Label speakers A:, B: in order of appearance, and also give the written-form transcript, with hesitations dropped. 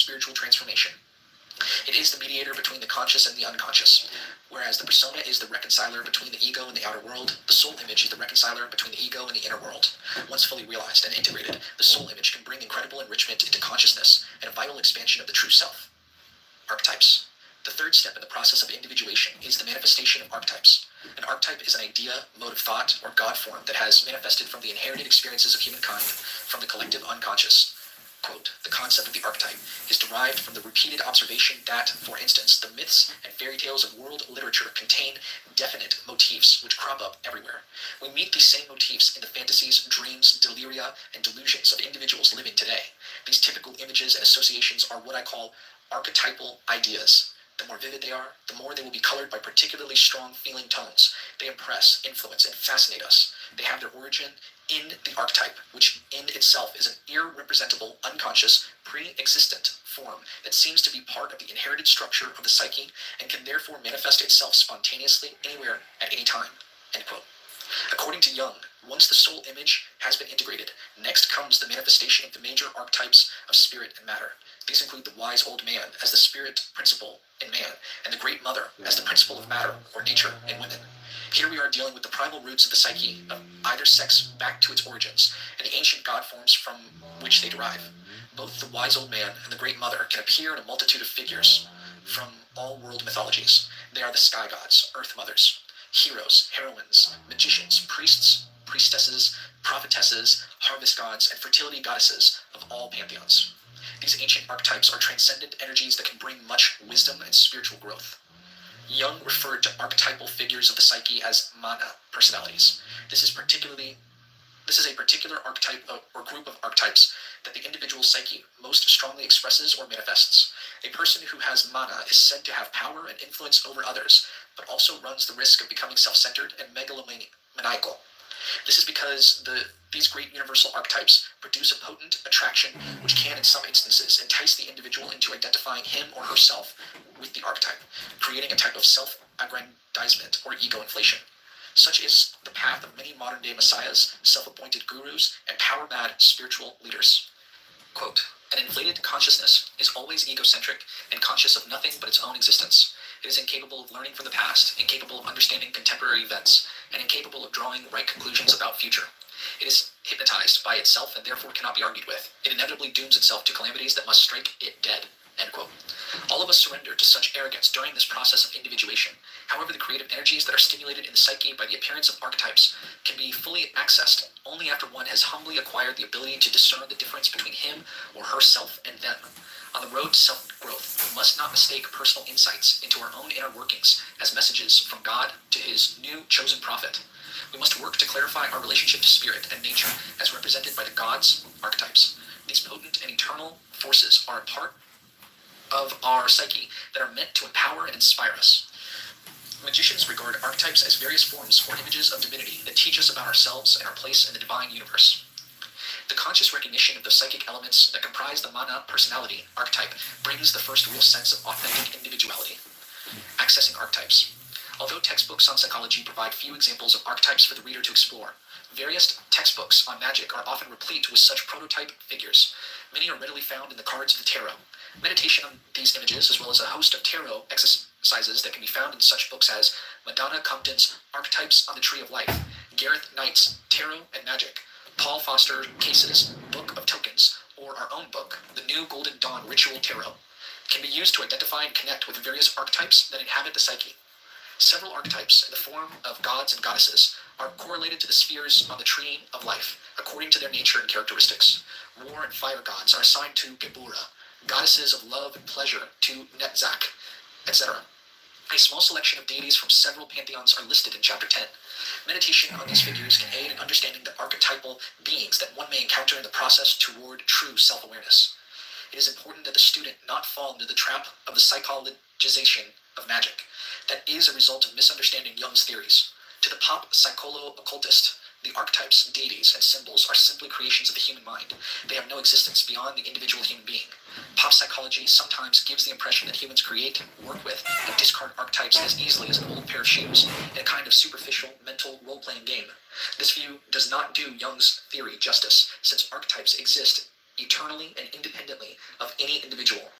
A: spiritual transformation. It is the mediator between the conscious and the unconscious. Whereas the persona is the reconciler between the ego and the outer world, the soul image is the reconciler between the ego and the inner world. Once fully realized and integrated, the soul image can bring incredible enrichment into consciousness and a vital expansion of the true self. Archetypes. The third step in the process of individuation is the manifestation of archetypes. An archetype is an idea, mode of thought, or God form that has manifested from the inherited experiences of humankind, from the collective unconscious. Quote, the concept of the archetype is derived from the repeated observation that, for instance, the myths and fairy tales of world literature contain definite motifs which crop up everywhere. We meet these same motifs in the fantasies, dreams, deliria, and delusions of individuals living today. These typical images and associations are what I call archetypal ideas. The more vivid they are, the more they will be colored by particularly strong feeling tones. They impress, influence, and fascinate us. They have their origin in the archetype, which in itself is an irrepresentable, unconscious, pre-existent form that seems to be part of the inherited structure of the psyche and can therefore manifest itself spontaneously anywhere at any time. End quote. According to Jung, once the soul image has been integrated, next comes the manifestation of the major archetypes of spirit and matter. These include the wise old man as the spirit principle in man, and the great mother as the principle of matter or nature in women. Here we are dealing with the primal roots of the psyche of either sex back to its origins, and the ancient god forms from which they derive. Both the wise old man and the great mother can appear in a multitude of figures from all world mythologies. They are the sky gods, earth mothers, heroes, heroines, magicians, priests, priestesses, prophetesses, harvest gods, and fertility goddesses of all pantheons. These ancient archetypes are transcendent energies that can bring much wisdom and spiritual growth. Jung referred to archetypal figures of the psyche as mana personalities. This is a particular archetype or group of archetypes that the individual psyche most strongly expresses or manifests. A person who has mana is said to have power and influence over others, but also runs the risk of becoming self-centered and megalomaniacal. This is because these great universal archetypes produce a potent attraction which can, in some instances, entice the individual into identifying him or herself with the archetype, creating a type of self-aggrandizement or ego inflation. Such is the path of many modern-day messiahs, self-appointed gurus, and power-mad spiritual leaders. Quote, an inflated consciousness is always egocentric and conscious of nothing but its own existence. It is incapable of learning from the past, incapable of understanding contemporary events, and incapable of drawing right conclusions about future. It is hypnotized by itself and therefore cannot be argued with. It inevitably dooms itself to calamities that must strike it dead. End quote. All of us surrender to such arrogance during this process of individuation. However, the creative energies that are stimulated in the psyche by the appearance of archetypes can be fully accessed only after one has humbly acquired the ability to discern the difference between him or herself and them. On the road to self-growth, we must not mistake personal insights into our own inner workings as messages from God to his new chosen prophet. We must work to clarify our relationship to spirit and nature as represented by the gods' archetypes. These potent and eternal forces are a part of our psyche that are meant to empower and inspire us. Magicians regard archetypes as various forms or images of divinity that teach us about ourselves and our place in the divine universe. The conscious recognition of the psychic elements that comprise the mana personality archetype brings the first real sense of authentic individuality. Accessing archetypes. Although textbooks on psychology provide few examples of archetypes for the reader to explore, various textbooks on magic are often replete with such prototype figures. Many are readily found in the cards of the tarot. Meditation on these images, as well as a host of tarot exercises that can be found in such books as Madonna Compton's Archetypes on the Tree of Life, Gareth Knight's Tarot and Magic, Paul Foster Case's Book of Tokens, or our own book, The New Golden Dawn Ritual Tarot, can be used to identify and connect with the various archetypes that inhabit the psyche. Several archetypes in the form of gods and goddesses are correlated to the spheres on the tree of life, according to their nature and characteristics. War and fire gods are assigned to Gebura, goddesses of love and pleasure to Netzach, etc. A small selection of deities from several pantheons are listed in Chapter 10. Meditation on these figures can aid in understanding the archetypal beings that one may encounter in the process toward true self-awareness. It is important that the student not fall into the trap of the psychologization of magic that is a result of misunderstanding Jung's theories. To the pop psycholo-occultist, the archetypes, deities, and symbols are simply creations of the human mind. They have no existence beyond the individual human being. Pop psychology sometimes gives the impression that humans create, work with, and discard archetypes as easily as an old pair of shoes in a kind of superficial mental role-playing game. This view does not do Jung's theory justice, since archetypes exist eternally and independently of any individual.